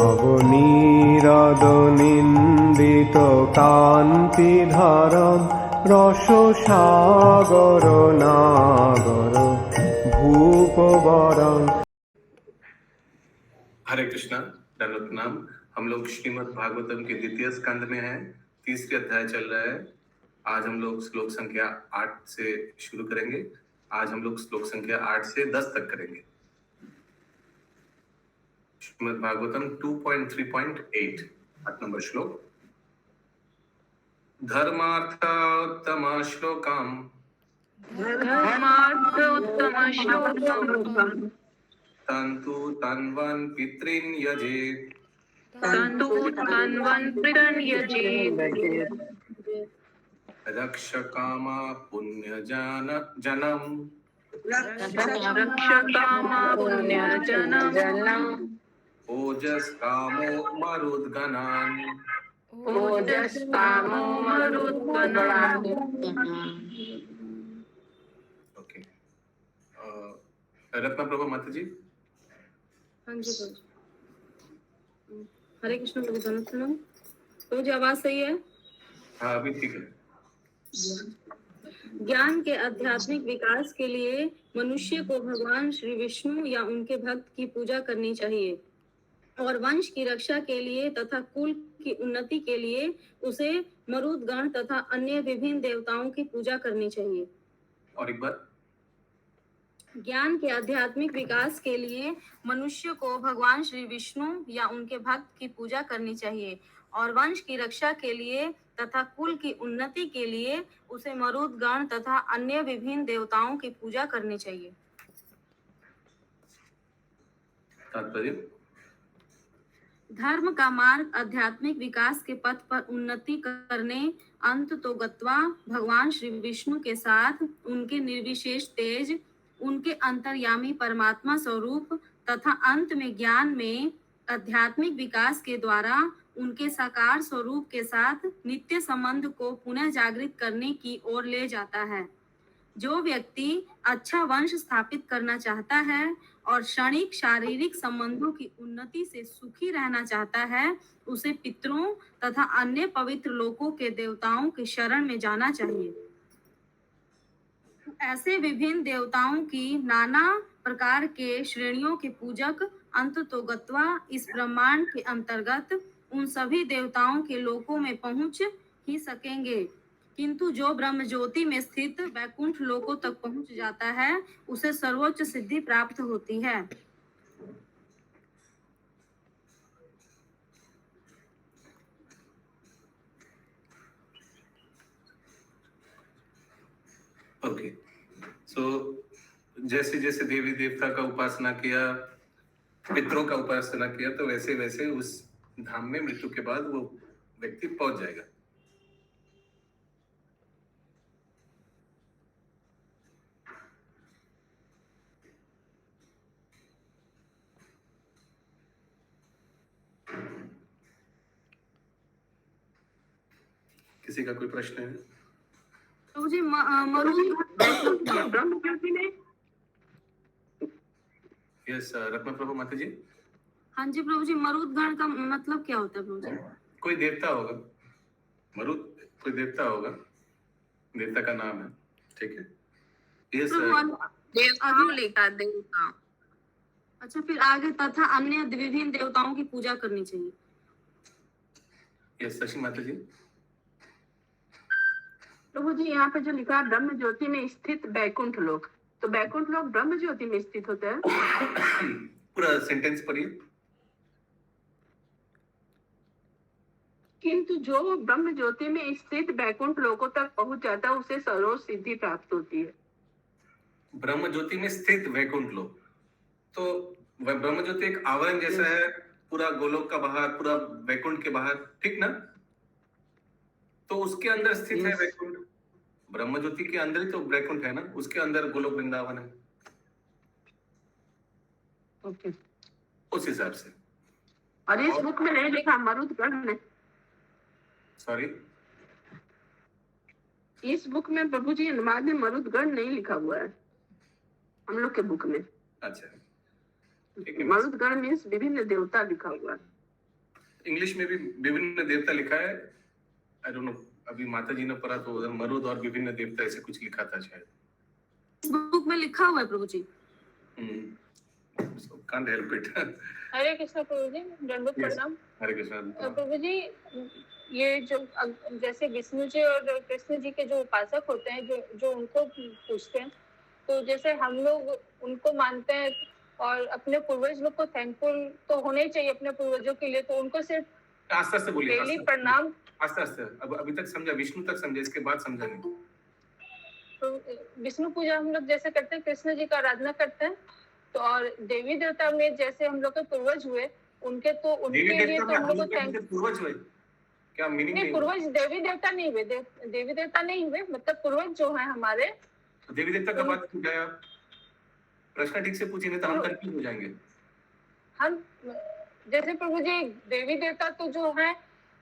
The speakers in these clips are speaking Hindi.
নবনীরদ-নিন্দিত কান্তিধারম রসসাগর নাগর ভূপবরং। हरे कृष्णा, दंडवत प्रणाम। हम लोग श्रीमद् भागवतम के द्वितीय स्कंद में हैं, तीसरे अध्याय चल रहा है। आज हम लोग श्लोक संख्या 8 से शुरू करेंगे। आज हम लोग श्लोक संख्या 8 से 10 तक करेंगे। श्रीमद् भागवतम 2.3.8 8 नंबर श्लोक। धर्मार्थोत्तम श्लोकम तंतु तन्वन् पितॄन् यजेत् रक्षकामा पुण्यजनम् ओजस्कामो मरुद्गणान्। ओके, रत्ना प्रभा माता जी। हाँ जी प्रभु। हरे कृष्ण प्रभु। तो जी आवाज सही है? हाँ, अभी ठीक है। ज्ञान के आध्यात्मिक विकास के लिए मनुष्य को भगवान श्री विष्णु या उनके भक्त की पूजा करनी चाहिए और वंश की रक्षा के लिए तथा कुल की उन्नति के लिए उसे मरुदगण तथा अन्य विभिन्न देवताओं की पूजा करनी चाहिए। और एक बार, ज्ञान के आध्यात्मिक विकास के लिए मनुष्य को भगवान श्री विष्णु या उनके भक्त की पूजा करनी चाहिए और वंश की रक्षा के लिए तथा कुल की उन्नति के लिए उसे मरुदगण तथा अन्य विभिन्न देवताओं की पूजा करनी चाहिए। तात्पर्य। धर्म का मार्ग आध्यात्मिक विकास के पथ पर उन्नति करने अंत तो गत्वा भगवान श्री विष्णु के साथ उनके निर्विशेष तेज, उनके अंतर्यामी परमात्मा स्वरूप तथा अंत में ज्ञान में आध्यात्मिक विकास के द्वारा उनके साकार स्वरूप के साथ नित्य संबंध को पुनः जागृत करने की ओर ले जाता है। जो व्यक्ति अच्छा वंश स्थापित करना चाहता है और क्षणिक शारीरिक संबंधों की उन्नति से सुखी रहना चाहता है, उसे पितरों तथा अन्य पवित्र लोकों के देवताओं के शरण में जाना चाहिए। ऐसे विभिन्न देवताओं की नाना प्रकार के श्रेणियों के पूजक अंत तो गत्वा इस ब्रह्मांड के अंतर्गत उन सभी देवताओं के लोकों में पहुंच ही सकेंगे, किंतु जो ब्रह्म ज्योति में स्थित वैकुंठ लोकों तक पहुंच जाता है उसे सर्वोच्च सिद्धि प्राप्त होती है। ओके, सो जैसे जैसे देवी देवता का उपासना किया, पितरों का उपासना किया, तो वैसे वैसे उस धाम में मृत्यु के बाद वो व्यक्ति पहुंच जाएगा। किसी का कोई प्रश्न है? तो जी ब्रह्म ज्योति में। यस, रत्ना प्रभु माता जी। हाँ जी प्रभु जी, मरुदगण का मतलब क्या होता है प्रभु जी? कोई देवता होगा, मरुद कोई देवता होगा, देवता का नाम है, ठीक है। यस, देवता। अच्छा, फिर आगे तथा अन्य विभिन्न देवताओं की पूजा करनी चाहिए। यस, शशि माता जी। प्रभु जी, यहाँ पे जो लिखा है ब्रह्म ज्योति में स्थित वैकुंठ लोक, तो वैकुंठ लोक ब्रह्म ज्योति में स्थित होता है। पूरा सेंटेंस पढ़िए। किंतु जो ब्रह्म ज्योति में स्थित वैकुंठ लोकों तक पहुंच जाता है उसे सर्वोच्च सिद्धि प्राप्त होती है। ब्रह्म ज्योति में स्थित वैकुंठ लोक, तो ब्रह्म ज्योति एक आवरण जैसा है, पूरा गोलोक का बाहर, पूरा वैकुंठ के बाहर, ठीक ना? तो उसके अंदर स्थित है वैकुंठ। ब्रह्म ज्योति के अंदर ही तो वैकुंठ है ना, उसके अंदर गोलोक वृंदावन है। ओके, उस हिसाब से। और इस बुक में नहीं लिखा मरुदगण ने। सॉरी, इस बुक में प्रभु जी अनुवाद में मरुदगण नहीं लिखा हुआ है, हम लोग के बुक में। अच्छा, ठीक है। मरुदगण मीन्स विभिन्न देवता लिखा हुआ है। इंग्लिश में भी विभिन्न देवता लिखा है, आई डोंट नो, अभी माता जी ने पढ़ा तो उधर मरुद और विभिन्न देवता ऐसे कुछ लिखा था शायद। बुक में लिखा हुआ है प्रभु जी। So can't help it. हरे कृष्ण प्रभु जी, दंडवत Yes. प्रणाम। हरे कृष्ण। प्रभु जी, ये जो जैसे विष्णु जी और कृष्ण जी के जो उपासक होते हैं, जो उनको पूछते हैं, तो जैसे हम लोग उनको मानते हैं और अपने पूर्वज लोग को थैंकफुल तो होना ही चाहिए अपने पूर्वजों के लिए, तो उनको सिर्फ आस्ते आस्ते बोलिए, डेली प्रणाम, आस्ते आस्ते। अब अभी तक समझा, विष्णु तक समझा, इसके बाद समझा नहीं। तो विष्णु पूजा हम लोग जैसे करते हैं, कृष्ण जी का आराधना करते हैं, तो और देवी देवता में जैसे हम लोग के पूर्वज हुए, उनके लिए तो हम लोग को थैंक, पूर्वज हुए क्या मीनिंग? नहीं, पूर्वज देवी देवता नहीं हुए, देवी देवता नहीं हुए, मतलब पूर्वज जो है हमारे। देवी देवता का बात क्यों किया? प्रश्न ठीक से पूछिए, नहीं तो हम कंफ्यूज हो जाएंगे। हम जैसे प्रभु जी देवी देवता तो जो है,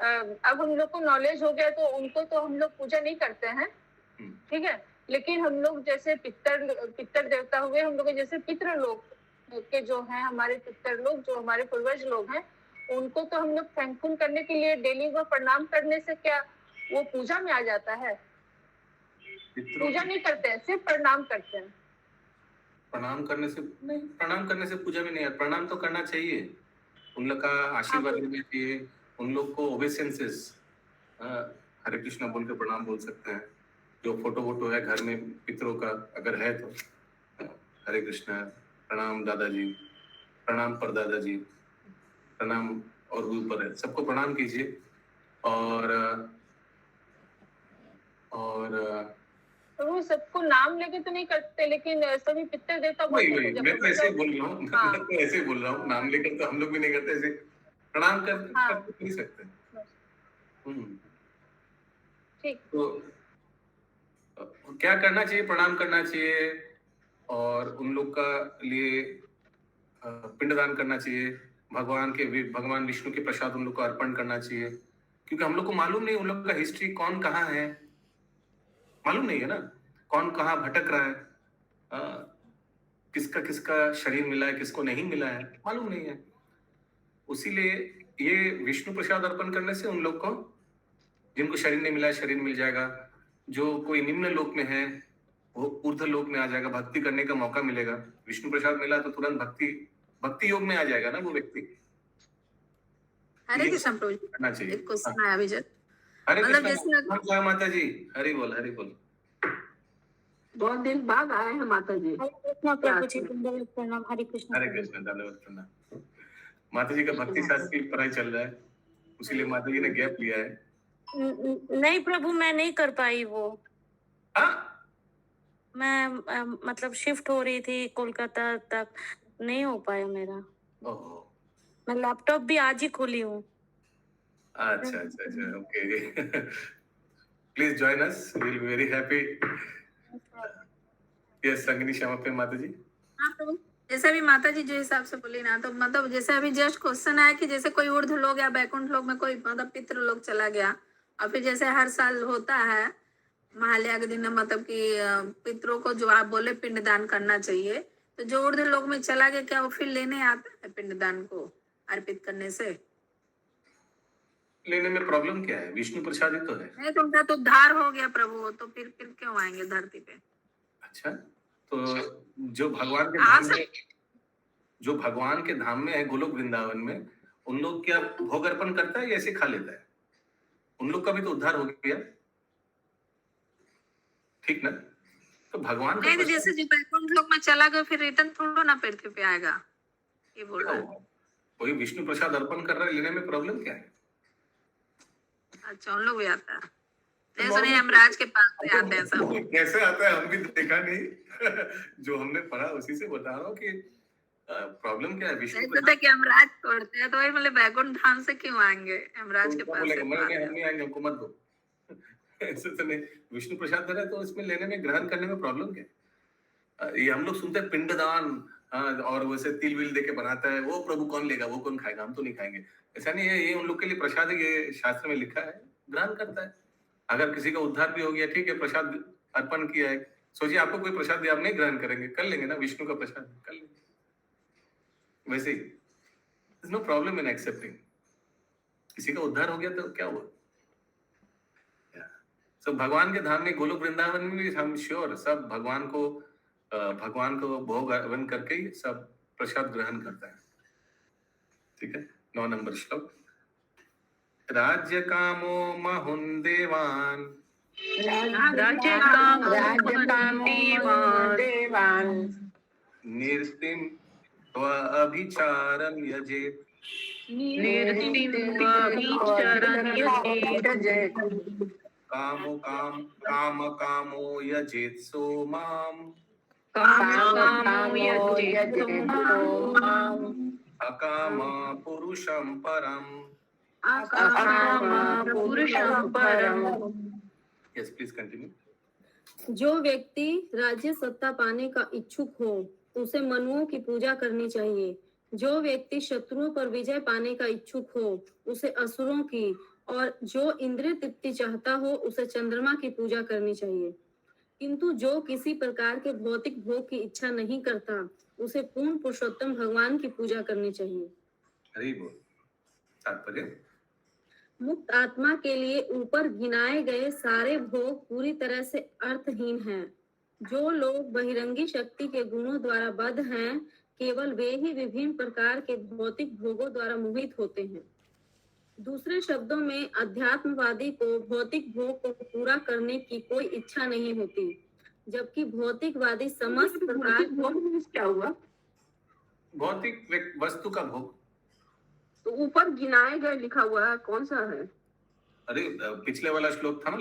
अब हम लोग को नॉलेज हो गया, तो उनको तो हम लोग पूजा नहीं करते हैं, ठीक है। लेकिन हम लोग जैसे पितर देवता हुए, हम लोग जैसे पितृ लोग के जो हैं, हमारे पितर लोग जो हमारे पूर्वज लोग हैं, उनको तो हम लोग थैंकफुल करने के लिए डेली वो प्रणाम करने से क्या वो पूजा में आ जाता है? पूजा नहीं करते हैं, सिर्फ प्रणाम करते हैं। प्रणाम करने से नहीं, प्रणाम करने से पूजा में नहीं है। प्रणाम तो करना चाहिए, उन लोग का आशीर्वाद लेना चाहिए, उन लोग को ओबेसेंसेस, हरे कृष्णा बोल के प्रणाम बोल सकते हैं। जो फोटो है घर में पितरों का अगर है तो हरे कृष्णा, प्रणाम दादाजी, प्रणाम परदादाजी, प्रणाम और भी ऊपर है, सबको प्रणाम कीजिए। और तो वो सबको नाम लेके तो नहीं करते, लेकिन सभी पितर देवता वही मैं तो ऐसे ही बोल रहा हूँ, मैं तो ऐसे ही बोल रहा हूँ, नाम लेकर तो हम लोग भी नहीं करते, ऐसे प्रणाम कर नहीं सकते। ठीक। तो क्या करना चाहिए? प्रणाम करना चाहिए, और उन लोग का लिए पिंडदान करना चाहिए, भगवान विष्णु के प्रसाद उन लोग को अर्पण करना चाहिए, क्योंकि हम लोग को मालूम नहीं उन लोग का हिस्ट्री, कौन कहाँ है, मालूम नहीं है ना, कौन कहाँ भटक रहा है, किसका किसका शरीर मिला है, किसको नहीं मिला है, मालूम नहीं है। उसीलिए ये विष्णु प्रसाद अर्पण करने से उन लोग को, जिनको शरीर नहीं मिला है, शरीर मिल जाएगा, जो कोई निम्न लोक में है वो ऊर्ध्व लोक में आ जाएगा, भक्ति करने का मौका मिलेगा। विष्णु प्रसाद मिला तो तुरंत भक्ति योग में आ जाएगा ना वो व्यक्ति। हरे कृष्ण प्रभु जी, करना चाहिए। एक क्वेश्चन आया विजय, हरे मतलब कृष्ण। जय माता जी, हरि बोल हरि बोल। बहुत दिन बाद आए हैं माता जी। हरे कृष्ण प्रभु जी, दंडवत प्रणाम। हरे कृष्ण हरे कृष्ण, दंडवत प्रणाम। माता जी का भक्ति शास्त्र की पढ़ाई चल रहा है, इसीलिए माता जी ने गैप लिया है। नहीं प्रभु, मैं नहीं कर पाई वो। मैं मतलब शिफ्ट हो रही थी कोलकाता तक, नहीं हो पाया मेरा। मैं लैपटॉप भी आज ही खोली हूँ। अच्छा अच्छा अच्छा, okay. Please join us, we will be very happy. Yes संगिनी श्यामा पे माता जी। हाँ प्रभु, जैसे भी माता जी जो हिसाब से बोली ना, तो मतलब जैसे अभी जस्ट क्वेश्चन आया कि जैसे कोई ऊर्ध्व लोग या बैकुंठ लोग में कोई मतलब पितृ लोग चला गया, और फिर जैसे हर साल होता है महालया के दिन, मतलब कि पितरों को जो आप बोले पिंडदान करना चाहिए, तो जो ऊर्ध्व लोग में चला गया, क्या वो फिर लेने आता है पिंडदान को अर्पित करने से? लेने में प्रॉब्लम क्या है? विष्णु प्रसाद ही तो है। नहीं तो उनका तो उद्धार हो गया प्रभु, तो फिर क्यों आएंगे धरती पे? अच्छा, तो जो भगवान के धाम में है, गोलोक वृंदावन में, उन लोग क्या भोग अर्पण करता है या ऐसे खा लेता है? उन लोग का भी तो उद्धार हो गया, ठीक ना? तो भगवान का नहीं, जैसे जो बैकुंठ लोक में चला गया फिर रिटर्न थोड़ा ना पृथ्वी पे आएगा, ये बोल रहा है। कोई विष्णु प्रसाद अर्पण कर रहा है, लेने में प्रॉब्लम क्या है? अच्छा, उन लोग भी आता है, जैसे नहीं यमराज के पास से आते हैं सब। कैसे आता है हम भी देखा नहीं। जो हमने पढ़ा उसी से बता रहा हूँ कि प्रॉब्लम क्या है। विष्णु प्रसाद कि यमराज छोड़ते हैं, तो वही मतलब बैकुंठ धाम से क्यों आएंगे यमराज के पास से? हम नहीं आएंगे, हमको मत दो। ऐसे तो नहीं, विष्णु प्रसाद दे रहा है तो इसमें लेने में, ग्रहण करने में प्रॉब्लम क्या है? ये हम लोग सुनते हैं पिंडदान, और वैसे तिल विल देके बनाता है, वो प्रभु कौन लेगा, वो कौन खाएगा, हम तो नहीं खाएंगे। ऐसा नहीं है, ये उन लोग के लिए प्रसाद है, ये शास्त्र में लिखा है, ग्रहण करता है। अगर किसी का उद्धार भी हो गया, ठीक है, प्रसाद अर्पण किया है, सोचिए आपको कोई प्रसाद दिया, आप नहीं ग्रहण करेंगे? कर लेंगे ना, विष्णु का प्रसाद कर लेंगे। वैसे ही नो प्रॉब्लम इन एक्सेप्टिंग। किसी का उद्धार हो गया तो क्या हुआ? तो भगवान के धाम में गोलोक वृंदावन में भी हम श्योर सब भगवान को भोग अर्पण करके ही सब प्रसाद ग्रहण करते हैं। ठीक है, 9 नंबर श्लोक। राज्य कामो महुन्देवान देवान निर्तिम त्वभिचारं यजेत काम कामो यजेत सो माम अकाम पुरुषं परम। Yes please continue. जो व्यक्ति राज्य सत्ता पाने का इच्छुक हो उसे मनुओं की पूजा करनी चाहिए। जो व्यक्ति शत्रुओं पर विजय पाने का इच्छुक हो उसे असुरों की, और जो इंद्रिय तृप्ति चाहता हो उसे चंद्रमा की पूजा करनी चाहिए। किंतु जो किसी प्रकार के भौतिक भोग की इच्छा नहीं करता उसे पूर्ण पुरुषोत्तम भगवान की पूजा करनी चाहिए। हरि बोल। तात्पर्य, मुक्त आत्मा के लिए ऊपर गिनाए गए सारे भोग पूरी तरह से अर्थहीन हैं। जो लोग बहिरंगी शक्ति के गुणों द्वारा बद्ध हैं, केवल वे ही विभिन्न प्रकार के भौतिक भोगों द्वारा मोहित होते हैं। दूसरे शब्दों में अध्यात्मवादी को भौतिक भोग को पूरा करने की कोई इच्छा नहीं होती, जबकि भौतिकवादी समस्त प्रकार क्या हुआ? भौतिक वस्तु का भोग। तो ऊपर गिनाए गए लिखा हुआ है, कौन सा है? अरे पिछले वाला श्लोक था ना,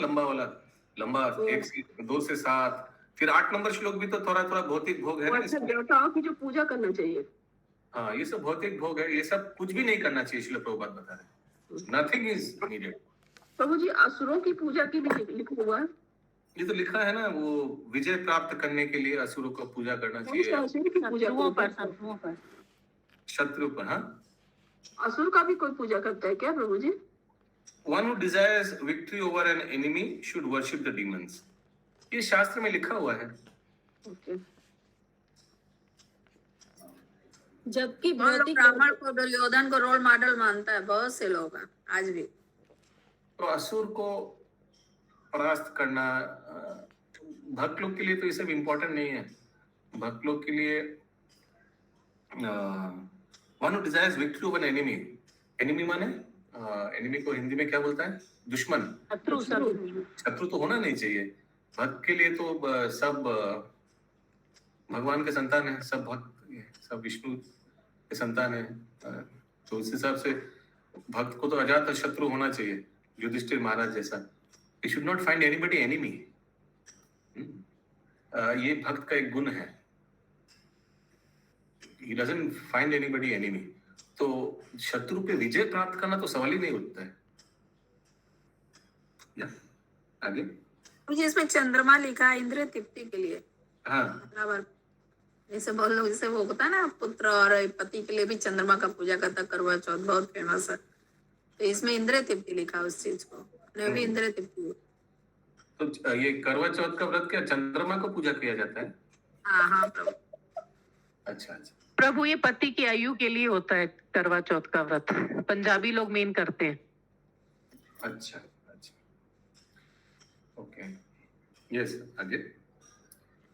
लंबा 1 से 2 से 7, फिर 8 नंबर श्लोक भी तो थोड़ा थोड़ा भौतिक भोग है ना। देवताओं की जो पूजा करना चाहिए। हाँ, ये सब भौतिक भोग है, ये सब कुछ भी नहीं करना चाहिए। श्रील प्रभुपाद बता रहे, नथिंग इज नीडेड। प्रभु जी, असुरों की पूजा की भी लिखा हुआ है। ये तो लिखा है ना, वो विजय प्राप्त करने के लिए असुरों को पूजा करना चाहिए। शत्रु पर। हाँ, असुर का भी कोई पूजा करता है क्या प्रभु जी? One who desires victory over an enemy should worship the demons. ये शास्त्र में लिखा हुआ है। Okay. जबकि भौतिक ब्राह्मण को दुर्योधन को रोल मॉडल मानता है बहुत से लोग हैं आज भी। तो असुर को परास्त करना भक्त लोग के लिए तो ये सब इम्पोर्टेंट नहीं है। भक्त लोग के लिए one who desires victory over enemy, enemy माने एनिमी को हिंदी में क्या बोलता है? दुश्मन, शत्रु तो होना नहीं चाहिए। भक्त के लिए तो सब भगवान के संतान है, सब भक्त सब विष्णु के संतान है। तो उस हिसाब से भक्त को तो अजात शत्रु होना चाहिए, युधिष्ठिर महाराज जैसा। He should not find anybody enemy. ये भक्त का एक गुण है, He doesn't find anybody enemy. तो शत्रु पे विजय प्राप्त करना तो सवाल ही नहीं उठता है। या आगे मुझे इसमें चंद्रमा लिखा है इंद्रिय तृप्ति के लिए। हाँ, बराबर। जैसे बहुत लोग जैसे वो होता है ना, पुत्र और पति के लिए भी चंद्रमा का पूजा करता, करवा चौथ बहुत फेमस है। तो इसमें इंद्रिय तृप्ति लिखा है उस चीज को, भी इंद्रिय तृप्ति। तो ये करवा चौथ का व्रत क्या चंद्रमा को पूजा किया जाता है? हाँ हाँ प्रभु। अच्छा अच्छा प्रभु, ये पति की आयु के लिए होता है करवा चौथ का व्रत, पंजाबी लोग मेन करते हैं। अच्छा अच्छा, ओके, यस आगे।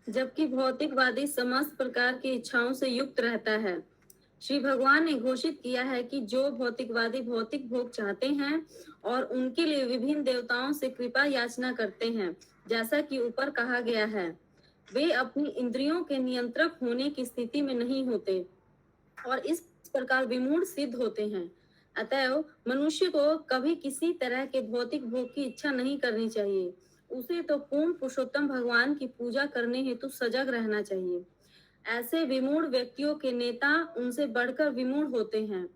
जबकि भौतिकवादी समस्त प्रकार की इच्छाओं से युक्त रहता है। श्री भगवान ने घोषित किया है कि जो भौतिकवादी भौतिक भोग चाहते हैं और उनके लिए विभिन्न देवताओं से कृपा याचना करते हैं, जैसा कि ऊपर कहा गया है, वे अपनी इंद्रियों के नियंत्रक होने की स्थिति में नहीं होते और इस प्रकार विमूढ़ सिद्ध होते हैं। अतएव मनुष्य को कभी किसी तरह के भौतिक भोग की इच्छा नहीं करनी चाहिए। उसे तो पूर्ण पुरुषोत्तम भगवान की पूजा करने हेतु सजग रहना चाहिए। ऐसे विमूढ़ व्यक्तियों के नेता उनसे बढ़कर विमूढ़ होते हैं,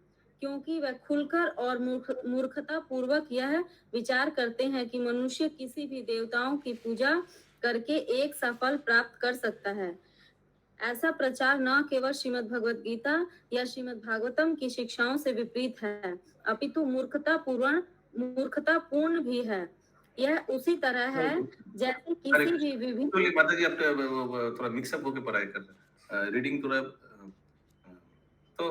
क्योंकि वह खुलकर और मूर्खता पूर्वक यह विचार करते हैं कि मनुष्य किसी भी देवताओं की पूजा करके एक सफल प्राप्त कर सकता है। ऐसा प्रचार न केवल श्रीमद् भगवत गीता या श्रीमद् भागवतम की शिक्षाओं से विपरीत है, अपितु मूर्खता पूर्ण भी है। यह उसी तरह है जैसे किसी भी विभिन्न। तो माता जी आप थोड़ा मिक्सअप होकर पढ़ाई कर रहे हैं, रीडिंग थोड़ा। तो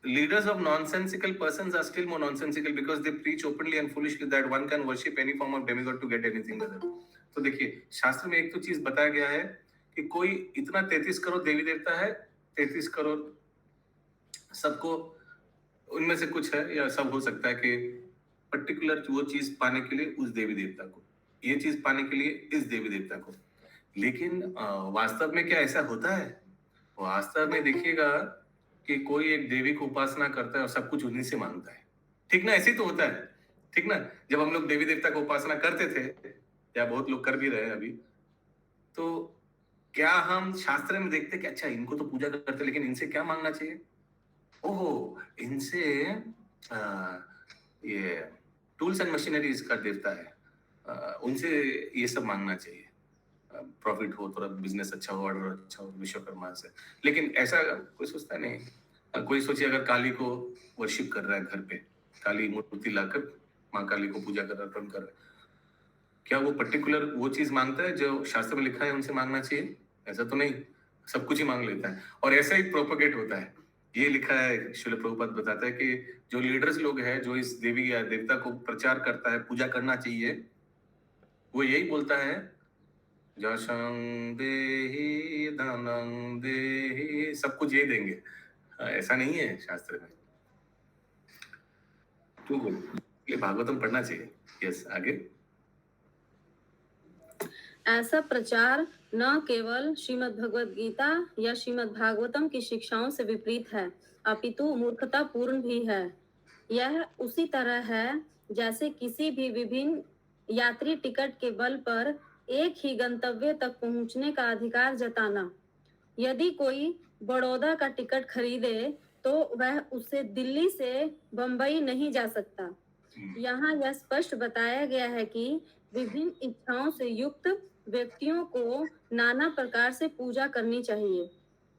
leaders of nonsensical persons are still more nonsensical because they preach openly and foolishly that one can worship any form of demigod to get anything other. तो देखिए शास्त्र में एक तो चीज बताया गया है कि कोई इतना 33 करोड़ देवी देवता है, 33 करोड़ सबको उनमें से कुछ है या सब हो सकता है कि पर्टिकुलर वो चीज पाने के लिए उस देवी देवता को, ये चीज पाने के लिए इस देवी देवता को। लेकिन वास्तव में क्या ऐसा होता है? वास्तव में देखिएगा कि कोई एक देवी को उपासना करता है और सब कुछ उन्हीं से मांगता है, ठीक ना? ऐसे ही तो होता है, ठीक ना? जब हम लोग देवी देवता को उपासना करते थे या बहुत लोग कर भी रहे हैं अभी, तो क्या हम शास्त्र में देखते कि अच्छा इनको तो पूजा करते लेकिन इनसे क्या मांगना चाहिए? ओहो, इनसे ये टूल्स एंड मशीनरीज का देवता है, उनसे ये सब मांगना चाहिए, प्रॉफिट हो, थोड़ा बिजनेस अच्छा हो, ऑर्डर अच्छा हो, विश्वकर्मा से। लेकिन ऐसा कोई सोचता नहीं। कोई सोचिए अगर काली को वर्शिप कर रहा है घर पे, काली मूर्ति लाकर माँ काली को पूजा कर रहा है, अर्पण कर रहा है, क्या वो पर्टिकुलर वो चीज मांगता है जो शास्त्र में लिखा है उनसे मांगना चाहिए? ऐसा तो नहीं, सब कुछ ही मांग लेता है। और ऐसा ही प्रोपोगेट होता है। ये लिखा है, श्रील प्रभुपाद बताता है कि जो लीडर्स लोग हैं, जो इस देवी या देवता को प्रचार करता है, पूजा करना चाहिए, वो यही बोलता है जशं देहि धनं देहि, सब कुछ यही देंगे। ऐसा नहीं है शास्त्र में। तो ये भागवतम पढ़ना चाहिए। यस, आगे। ऐसा प्रचार न केवल श्रीमद् भगवद गीता या श्रीमद् भागवतम की शिक्षाओं से विपरीत है, अपितु मूर्खता पूर्ण भी है। यह उसी तरह है जैसे किसी भी विभिन्न यात्री टिकट के बल पर एक ही गंतव्य तक पहुंचने का अधिकार जताना। यदि कोई बड़ौदा का टिकट खरीदे तो वह उससे दिल्ली से बंबई नहीं जा सकता। यहाँ यह स्पष्ट बताया गया है कि विभिन्न इच्छाओं से युक्त व्यक्तियों को नाना प्रकार से पूजा करनी चाहिए,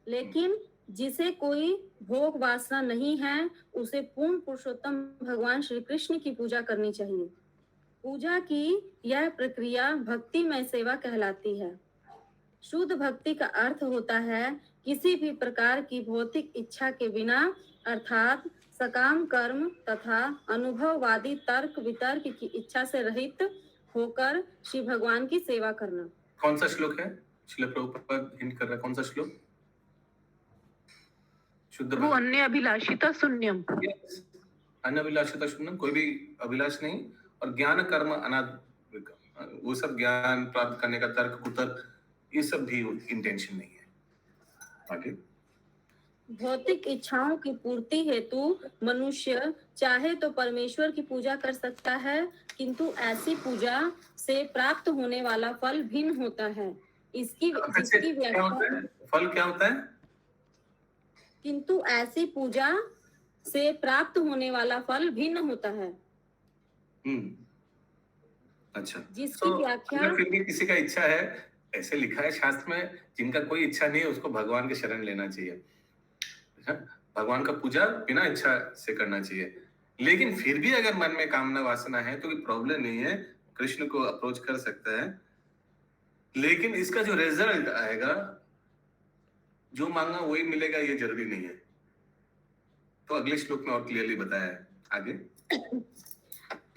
लेकिन जिसे कोई भोग वासना नहीं है उसे पूर्ण पुरुषोत्तम भगवान श्री कृष्ण की पूजा करनी चाहिए। पूजा की यह प्रक्रिया भक्तिमय सेवा कहलाती है। शुद्ध भक्ति का अर्थ होता है किसी भी प्रकार की भौतिक इच्छा के बिना, अर्थात सकाम कर्म तथा अनुभववादी तर्क वितर्क की इच्छा से रहित होकर श्री भगवान की सेवा करना। कौन सा श्लोक है? श्रील प्रभुपाद हिंट कर रहा है, कौन सा श्लोक? शुद्ध वो अन्य अभिलाषिता शून्यम। अन्य अभिलाषिता शून्यम, कोई भी अभिलाष नहीं, और ज्ञान कर्म अनाद, वो सब ज्ञान प्राप्त करने का तर्क कुतर्क, ये सब भी इंटेंशन नहीं है। आगे। भौतिक इच्छाओं की पूर्ति हेतु मनुष्य चाहे तो परमेश्वर की पूजा कर सकता है, किंतु ऐसी पूजा से प्राप्त होने वाला फल भिन्न होता है। जिसकी व्याख्या, फल क्या होता है? किंतु ऐसी पूजा से प्राप्त होने वाला फल भिन्न होता है। अच्छा, जिसकी व्याख्या, फिर भी किसी का इच्छा है, ऐसे लिखा है शास्त्र में, जिनका कोई इच्छा नहीं है उसको भगवान के शरण लेना चाहिए, भगवान का पूजा बिना इच्छा से करना चाहिए। लेकिन फिर भी अगर मन में कामना वासना है तो कोई प्रॉब्लम नहीं है, कृष्ण को अप्रोच कर सकता है। लेकिन इसका जो रिजल्ट आएगा, जो मांगा वही मिलेगा, ये जरूरी नहीं है। तो अगले श्लोक में और क्लियरली बताया है। आगे।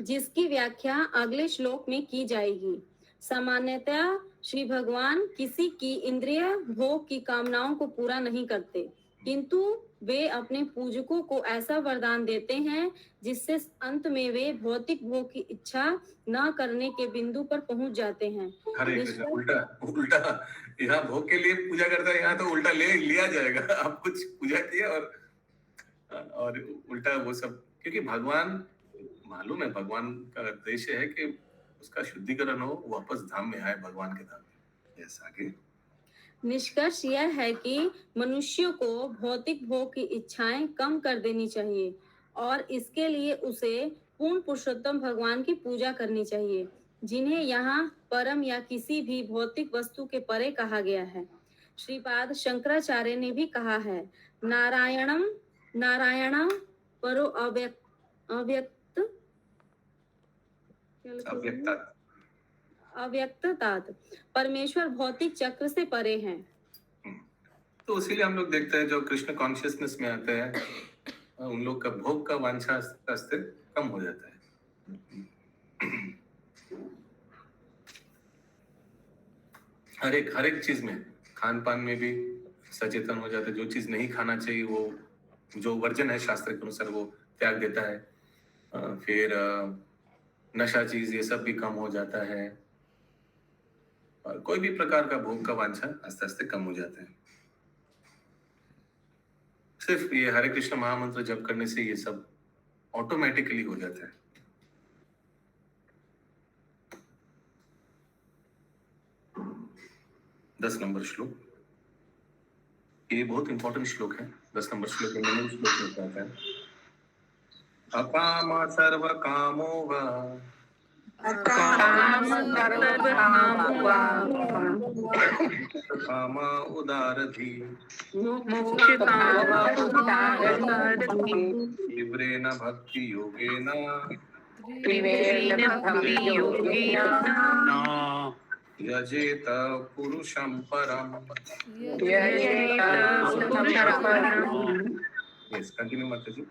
जिसकी व्याख्या अगले श्लोक में की जाएगी। सामान्यतः श्री भगवान किसी की इंद्रिय भोग की कामनाओं को पूरा नहीं करते, किंतु वे अपने पूजकों को ऐसा वरदान देते हैं जिससे अंत में वे भौतिक भोग की इच्छा न करने के बिंदु पर पहुंच जाते हैं। उल्टा यहाँ भोग के लिए पूजा करता है, यहाँ तो उल्टा लिया जाएगा। आप कुछ पूजा किया और उल्टा वो सब, क्योंकि भगवान, मालूम है भगवान का उद्देश्य है कि उसका शुद्धिकरण हो, वापस धाम में आए, भगवान के धाम में। यस, आगे। निष्कर्ष यह है कि मनुष्य को भौतिक भोग की इच्छाएं कम कर देनी चाहिए और इसके लिए उसे पूर्ण पुरुषोत्तम भगवान की पूजा करनी चाहिए, जिन्हें यहाँ परम या किसी भी भौतिक वस्तु के परे कहा गया है। श्रीपाद शंकराचार्य ने भी कहा है, नारायणम नारायण परो अव्यक्ततात, परमेश्वर भौतिक चक्र से परे हैं। तो इसीलिए हम लोग देखते हैं जो कृष्ण कॉन्शियसनेस में आते हैं उन लोग का भोग का वांछा स्तर कम हो जाता है। हर एक चीज में, खान पान में भी सचेतन हो जाता है। जो चीज नहीं खाना चाहिए वो, जो वर्जन है शास्त्र के अनुसार, वो त्याग देता है। फिर नशा चीज ये सब भी कम हो जाता है, और कोई भी प्रकार का भोग का वांछा आस्ते आस्ते कम हो जाता है। सिर्फ ये हरे कृष्ण महामंत्र जप करने से ये सब ऑटोमेटिकली हो जाता है। दस नंबर श्लोक, ये बहुत इंपॉर्टेंट श्लोक है। 10 नंबर श्लोक में श्लोक में कहता है, अकाम सर्व कामो वा काम उदारधि तीव्रेण भक्ति योगेन यजेत पुरुषं परम। यस, कंटिन्यू माता जी।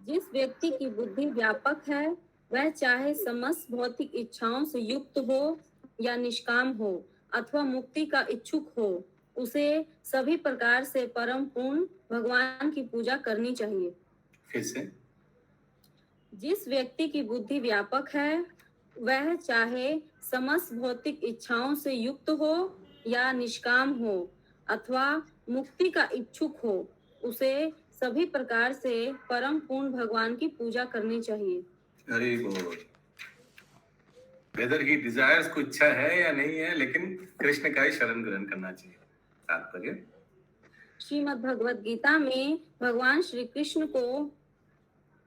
जिस व्यक्ति की बुद्धि व्यापक है, वह चाहे समस्त भौतिक इच्छाओं से युक्त हो या निष्काम हो अथवा मुक्ति का इच्छुक हो, उसे सभी प्रकार से परम पूर्ण भगवान की पूजा करनी चाहिए। फिर से, जिस व्यक्ति की बुद्धि व्यापक है, वह चाहे समस्त भौतिक इच्छाओं से युक्त हो या निष्काम हो अथवा मुक्ति का इच्छुक हो, उसे सभी प्रकार से परम पूर्ण भगवान की पूजा करनी चाहिए। Very good. Weather he desires को इच्छा है या नहीं है, लेकिन कृष्ण का ही शरण ग्रहण करना चाहिए। तात्पर्य, श्रीमद् भगवद गीता में भगवान श्री कृष्ण को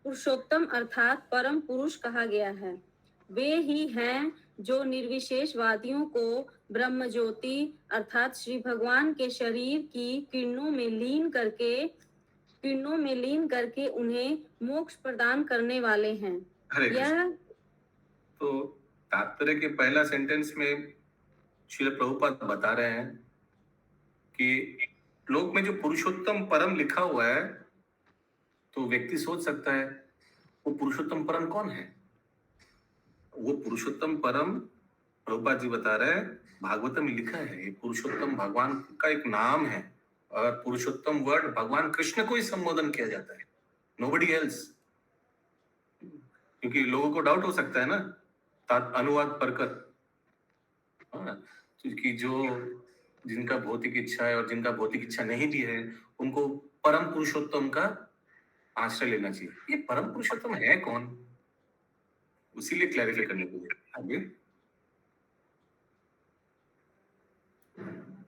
पुरुषोत्तम अर्थात परम पुरुष कहा गया है। वे ही हैं जो निर्विशेषवादियों को ब्रह्म ज्योति अर्थात श्री भगवान के शरीर की किरणों में लीन करके उन्हें मोक्ष प्रदान करने वाले हैं। यह तो तात्पर्य के पहला सेंटेंस में श्रील प्रभुपाद बता रहे हैं कि श्लोक में जो पुरुषोत्तम परम लिखा हुआ है, तो व्यक्ति सोच सकता है वो पुरुषोत्तम परम कौन है। वो पुरुषोत्तम परम, प्रभुपाद जी बता रहे हैं, भागवतम में लिखा है। ये पुरुषोत्तम भगवान का एक नाम है, और पुरुषोत्तम वर्ड भगवान कृष्ण को ही संबोधन किया जाता है, नोबडी एल्स। क्योंकि लोगों को डाउट हो सकता है ना अनुवाद पढ़कर, क्योंकि जिनका भौतिक इच्छा है और जिनका भौतिक इच्छा नहीं भी है, उनको परम पुरुषोत्तम का आश्रय लेना चाहिए। ये परम पुरुषोत्तम है कौन, उसीलिए क्लैरिफाई करने के लिए आगे।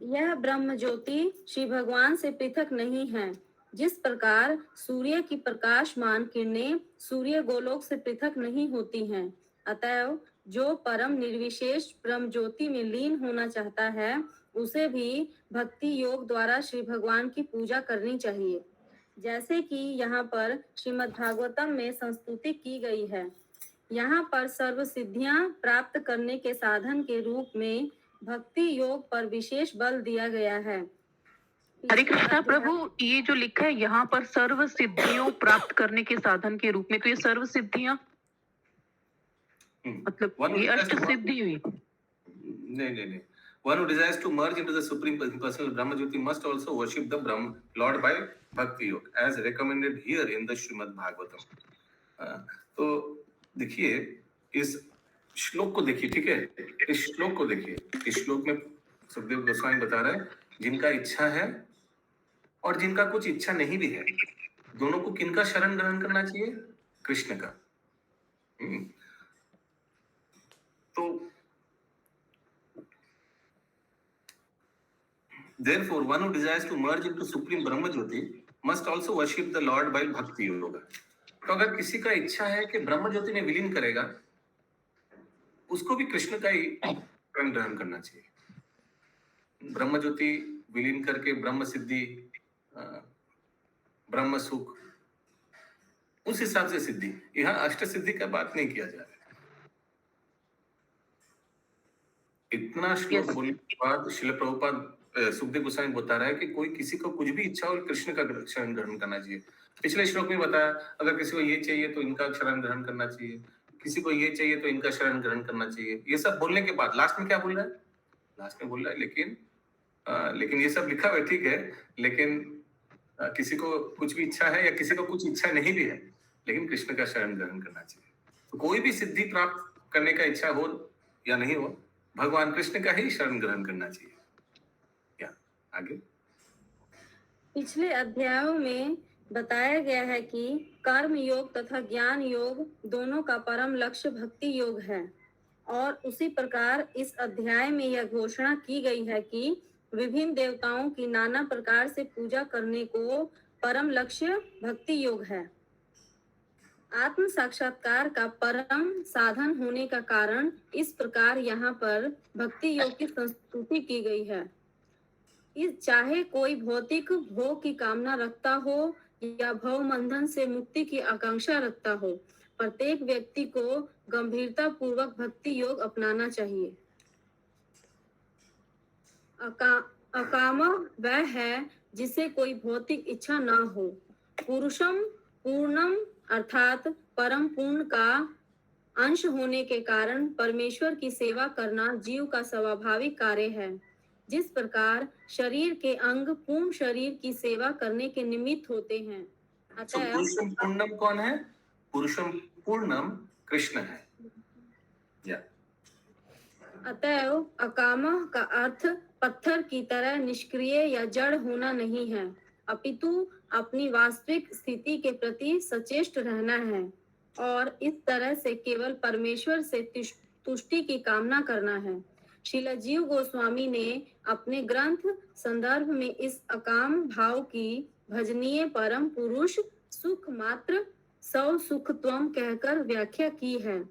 यह ब्रह्म ज्योति श्री भगवान से पृथक नहीं है। जिस प्रकार सूर्य की प्रकाशमान किरणें सूर्य गोलोक से पृथक नहीं होती हैं, अतएव जो परम निर्विशेष ब्रह्म ज्योति में लीन होना चाहता है, उसे भी भक्ति योग द्वारा श्री भगवान की पूजा करनी चाहिए। जैसे कि यहाँ पर श्रीमद् भागवतम में संस्तुति की गई है। यहाँ पर सर्व सिद्धियां प्राप्त करने के साधन के रूप में भक्ति योग पर विशेष बल दिया गया है। हरे कृष्णा प्रभु, ये जो लिखा है यहाँ पर सर्व सिद्धियों प्राप्त करने के साधन के रूप में, तो ये सर्व सिद्धियां मतलब ये अष्ट सिद्धि हुई? नहीं। One who desires to merge into the supreme personal Brahma Jyoti must also worship the Brahma Lord by Bhakti Yoga, as recommended here in the Srimad Bhagavatam। तो देखिए, इस श्लोक को देखिए, ठीक है, इस श्लोक को देखिए। इस श्लोक में सुखदेव गोस्वामी बता रहे हैं, जिनका इच्छा है और जिनका कुछ इच्छा नहीं भी है, दोनों को किनका शरण ग्रहण करना चाहिए? कृष्ण का। तो therefore one who desires to merge into supreme Brahma Jyoti must also worship the Lord by Bhakti Yoga। तो अगर किसी का इच्छा है कि ब्रह्म ज्योति में विलीन करेगा, उसको भी कृष्ण का ही शरण ग्रहण करना चाहिए। ब्रह्म ज्योति विलीन करके ब्रह्म सिद्धि, ब्रह्म सुख, उस हिसाब से सिद्धि, यहाँ अष्ट सिद्धि का बात नहीं किया जा रहा है। इतना श्लोक बोलने के बाद श्रील प्रभुपाद सुखदेव गोस्वामी बता रहा है कि कोई किसी को कुछ भी इच्छा हो, कृष्ण का शरण ग्रहण करना चाहिए। पिछले श्लोक में बताया अगर किसी को ये चाहिए तो इनका शरण ग्रहण करना चाहिए, किसी को ये चाहिए तो इनका शरण ग्रहण करना चाहिए। ये सब बोलने के बाद लास्ट में क्या बोल रहा है? लास्ट में बोल रहा है लेकिन ये सब लिखा हुआ है, ठीक है, लेकिन किसी को कुछ भी इच्छा है या किसी को कुछ इच्छा नहीं भी है, लेकिन कृष्ण का शरण ग्रहण करना चाहिए। तो कोई भी सिद्धि प्राप्त करने का इच्छा हो या नहीं हो, भगवान कृष्ण का ही शरण ग्रहण करना चाहिए। क्या आगे? पिछले अध्यायों में बताया गया है कि कर्म योग तथा ज्ञान योग दोनों का परम लक्ष्य भक्ति योग है, और उसी प्रकार इस अध्याय में यह घोषणा की गई है कि विभिन्न देवताओं की नाना प्रकार से पूजा करने को परम लक्ष्य भक्ति योग है। आत्म साक्षात्कार का परम साधन होने का कारण इस प्रकार यहाँ पर भक्ति योग की संस्तुति की गई है। इस चाहे कोई भौतिक भोग की कामना रखता हो या भव बंधन से मुक्ति की आकांक्षा रखता हो, प्रत्येक व्यक्ति को गंभीरता पूर्वक भक्ति योग अपनाना चाहिए। अकाम वह है जिसे कोई भौतिक इच्छा न हो। पुरुषम पूर्णम अर्थात परम पूर्ण का अंश होने के कारण परमेश्वर की सेवा करना जीव का स्वाभाविक कार्य है। जिस प्रकार शरीर के अंग पूर्ण शरीर की सेवा करने के निमित्त होते हैं, अतः पुरुषम पूर्णम कौन है? पुरुषम पूर्णम कृष्ण है। अतएव अकाम का अर्थ पत्थर की तरह निष्क्रिय या जड़ होना नहीं है, अपितु अपनी वास्तविक स्थिति के प्रति सचेष्ट रहना है और इस तरह से केवल परमेश्वर से तुष्टि की कामना करना है। श्रील जीव गोस्वामी ने अपने ग्रंथ संदर्भ में इस अकाम भाव की भजनीय परम पुरुष सुख मात्र सौ सुखत्वम कहकर व्याख्या की है।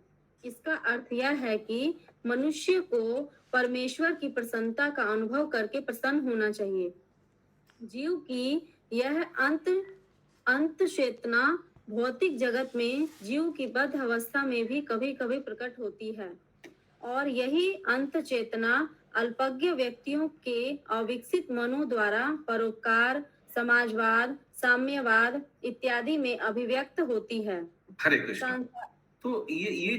इसका अर्थ यह है कि मनुष्य को परमेश्वर की प्रसन्नता का अनुभव करके प्रसन्न होना चाहिए। जीव की यह अंत चेतना भौतिक जगत में जीव की बद्ध अवस्था में भी कभी कभी प्रकट होती है, और यही अंत चेतना अल्पज्ञ व्यक्तियों के अविकसित मनों द्वारा परोपकार, समाजवाद, साम्यवाद इत्यादि में अभिव्यक्त होती है। हरे कृष्ण। तो ये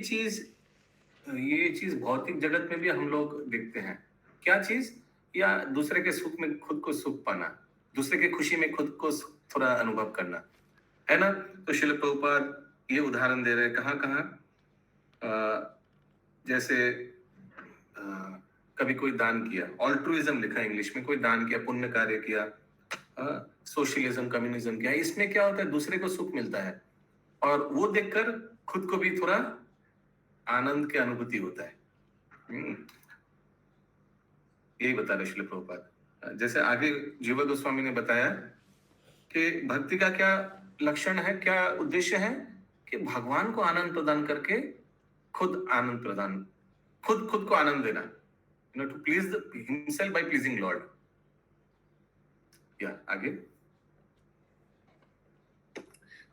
चीज भौतिक जगत में भी हम लोग देखते हैं। क्या चीज? या दूसरे के सुख में खुद को सुख पाना, दूसरे के खुशी में खुद को थोड़ा अनुभव करना, है ना? तो श्रील प्रभुपाद ये उदाहरण दे रहे कहाँ जैसे कभी कोई दान किया, ऑल्ट्रुइज्म लिखा है इंग्लिश में, कोई दान किया, पुण्य कार्य किया, सोशलिज्म कम्युनिज्म किया, इसमें क्या होता है? दूसरे को सुख मिलता है और वो देखकर खुद को भी थोड़ा आनंद की अनुभूति होता है। यही बता रहे श्रील प्रभुपाद। जैसे आगे जीवा गोस्वामी ने बताया कि भक्ति का क्या लक्षण है, क्या उद्देश्य है कि भगवान को आनंद प्रदान करके खुद को आनंद देना, to please himself by pleasing lord. या आगे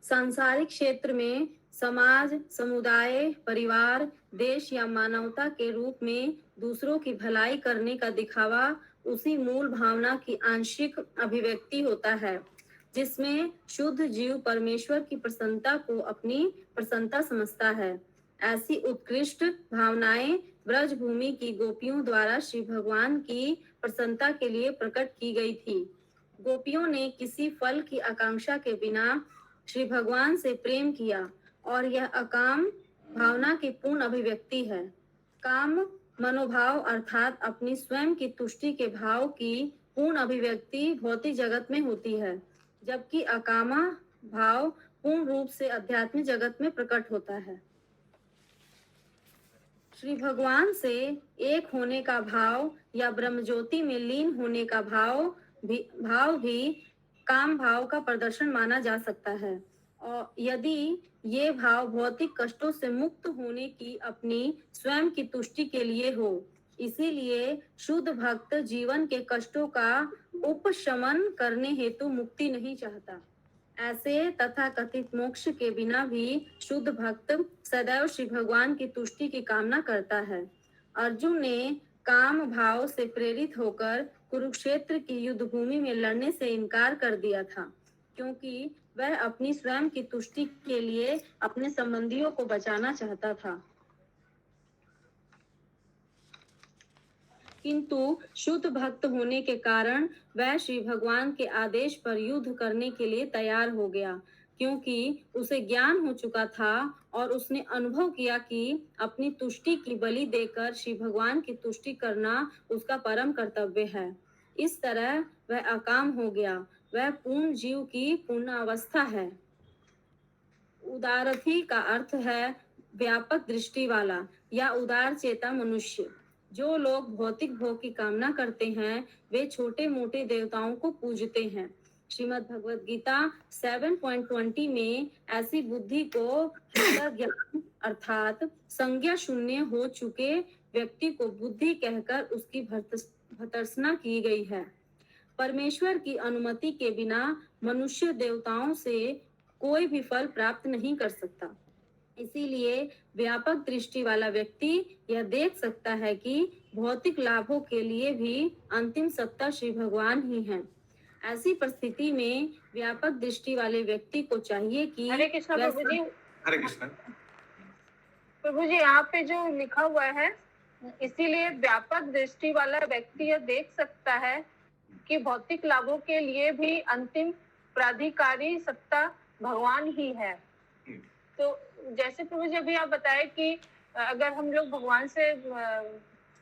सांसारिक क्षेत्र में समाज, समुदाय, परिवार, देश या मानवता के रूप में दूसरों की भलाई करने का दिखावा उसी मूल भावना की आंशिक अभिव्यक्ति होता है जिसमें शुद्ध जीव परमेश्वर की प्रसन्नता को अपनी प्रसन्नता समझता है। ऐसी उत्कृष्ट भावनाएं ब्रज भूमि की गोपियों द्वारा श्री भगवान की प्रसन्नता के लिए प्रकट की गई थी। गोपियों ने किसी फल की आकांक्षा के बिना श्री भगवान से प्रेम किया और यह अकाम भावना की पूर्ण अभिव्यक्ति है। काम मनोभाव अर्थात अपनी स्वयं की तुष्टि के भाव की पूर्ण अभिव्यक्ति भौतिक जगत में होती है, जबकि अकामा भाव पूर्ण रूप से आध्यात्मिक जगत में प्रकट होता है। श्री भगवान से एक होने का भाव या ब्रह्मज्योति में लीन होने का भाव भी काम भाव का प्रदर्शन माना जा सकता है, और यदि ये भाव भौतिक कष्टों से मुक्त होने की अपनी स्वयं की तुष्टि के लिए हो। इसीलिए शुद्ध भक्त जीवन के कष्टों का उपशमन करने हेतु मुक्ति नहीं चाहता। ऐसे तथा कथित मोक्ष के बिना भी शुद्ध भक्त सदैव श्री भगवान की तुष्टि की कामना करता है। अर्जुन ने काम भाव से प्रेरित होकर कुरुक्षेत्र की युद्ध भूमि में लड़ने से इनकार कर दिया था, क्योंकि वह अपनी स्वयं की तुष्टि के लिए अपने संबंधियों को बचाना चाहता था, किंतु शुद्ध भक्त होने के कारण वह श्री भगवान के आदेश पर युद्ध करने के लिए तैयार हो गया, क्योंकि उसे ज्ञान हो चुका था और उसने अनुभव किया कि अपनी तुष्टि की बलि देकर श्री भगवान की तुष्टि करना उसका परम कर्तव्य है। इस तरह वह अकाम हो गया। वह पूर्ण जीव की पूर्ण अवस्था है। उदारथी का अर्थ है व्यापक दृष्टि वाला या उदार चेता मनुष्य। जो लोग भौतिक भोग की कामना करते हैं वे छोटे मोटे देवताओं को पूजते हैं। श्रीमद् भगवद गीता 7.20 में ऐसी बुद्धि को ज्ञान अर्थात संज्ञा शून्य हो चुके व्यक्ति को बुद्धि कहकर उसकी भर्त्सना की गई है। परमेश्वर की अनुमति के बिना मनुष्य देवताओं से कोई भी फल प्राप्त नहीं कर सकता। इसीलिए व्यापक दृष्टि वाला व्यक्ति यह देख सकता है कि भौतिक लाभों के लिए भी अंतिम सत्ता श्री भगवान ही हैं। ऐसी परिस्थिति में व्यापक दृष्टि वाले व्यक्ति को चाहिए कि हरे कृष्ण प्रभु जी। हरे कृष्ण प्रभु जी, यहाँ पे जो लिखा हुआ है, इसीलिए व्यापक दृष्टि वाला व्यक्ति यह देख सकता है कि भौतिक लाभों के लिए भी अंतिम प्राधिकारी सत्ता भगवान ही है। तो जैसे प्रभु जी अभी आप बताए कि अगर हम लोग भगवान से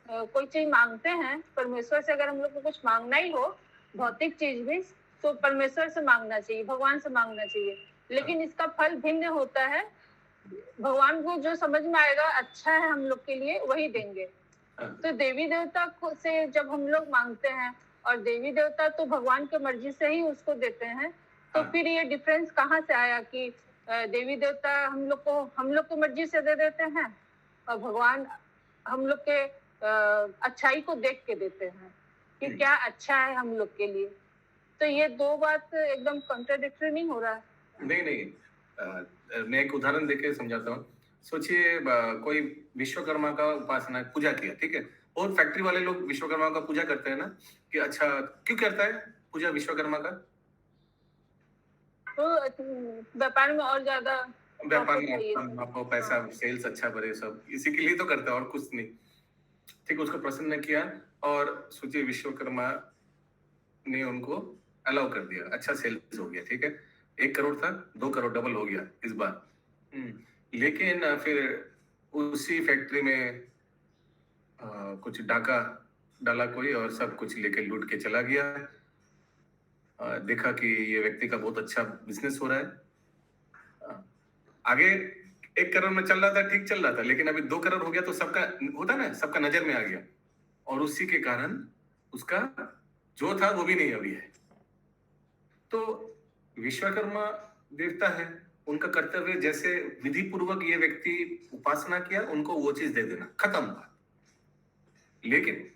कोई चीज मांगते हैं, परमेश्वर से अगर हम लोग को कुछ मांगना ही हो, भौतिक चीज भी, तो परमेश्वर से मांगना चाहिए, भगवान से मांगना चाहिए। लेकिन इसका फल भिन्न होता है। भगवान को जो समझ में आएगा अच्छा है हम लोग के लिए, वही देंगे। तो देवी देवता से जब हम लोग मांगते हैं और देवी देवता तो भगवान की मर्जी से ही उसको देते हैं, तो फिर ये डिफरेंस कहाँ से आया कि देवी देवता हम लोग को मर्जी से दे देते हैं और भगवान हम लोग के अच्छाई को देख के देते हैं कि क्या अच्छा है हम लोग के लिए। तो ये दो बात एकदम कॉन्ट्राडिक्टरी नहीं हो रहा है? नहीं, मैं एक उदाहरण देके समझाता हूँ। सोचिए कोई विश्वकर्मा का उपासना पूजा किया, ठीक है, और फैक्ट्री वाले लोग विश्वकर्मा का पूजा करते हैं ना, कि अच्छा क्यों करता है पूजा विश्वकर्मा का? तो व्यापार में और ज्यादा व्यापार में आपको पैसा, सेल्स अच्छा बढ़े, सब इसी के लिए तो करता है और कुछ नहीं। ठीक, उसको प्रसन्न किया और सोचिए विश्वकर्मा ने उनको अलाउ कर दिया, अच्छा सेल्स हो गया, ठीक है, 1 करोड़ था 2 करोड़ डबल हो गया इस बार। लेकिन फिर उसी फैक्ट्री में कुछ डाका डाला कोई और सब कुछ लेके लूट के चला गया। देखा कि ये व्यक्ति का बहुत अच्छा बिजनेस हो रहा है, आगे 1 करोड़ में चल रहा था, ठीक चल रहा था, लेकिन अभी 2 करोड़ हो गया तो सबका होता ना, सबका नजर में आ गया और उसी के कारण उसका जो था वो भी नहीं अभी है। तो विश्वकर्मा देवता है, उनका कर्तव्य जैसे विधि पूर्वक ये व्यक्ति उपासना किया, उनको वो चीज दे देना, खत्म बात। लेकिन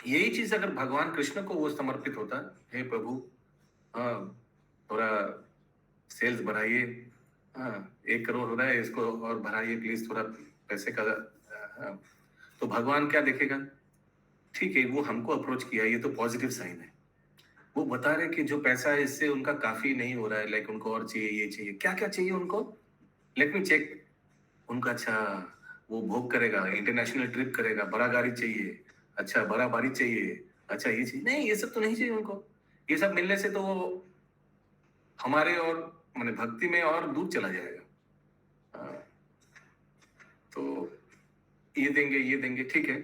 यही चीज अगर भगवान कृष्ण को वो समर्पित होता, हे प्रभु थोड़ा सेल्स बढ़ाइए, 1 करोड़ हो रहा है, इसको और बढ़ाइए प्लीज, थोड़ा पैसे का, तो भगवान क्या देखेगा? ठीक है, वो हमको अप्रोच किया, ये तो पॉजिटिव साइन है। वो बता रहे कि जो पैसा है इससे उनका काफी नहीं हो रहा है, लाइक उनको और चाहिए, ये चाहिए, क्या क्या चाहिए उनको, लेट मी चेक। उनका अच्छा वो भोग करेगा, इंटरनेशनल ट्रिप करेगा, बड़ा गाड़ी चाहिए, अच्छा बड़ा बाड़ी चाहिए, अच्छा ये चाहिए, नहीं ये सब तो नहीं चाहिए उनको। ये सब मिलने से तो वो हमारे और माने भक्ति में और दूर चला जाएगा। तो ये देंगे, ठीक है,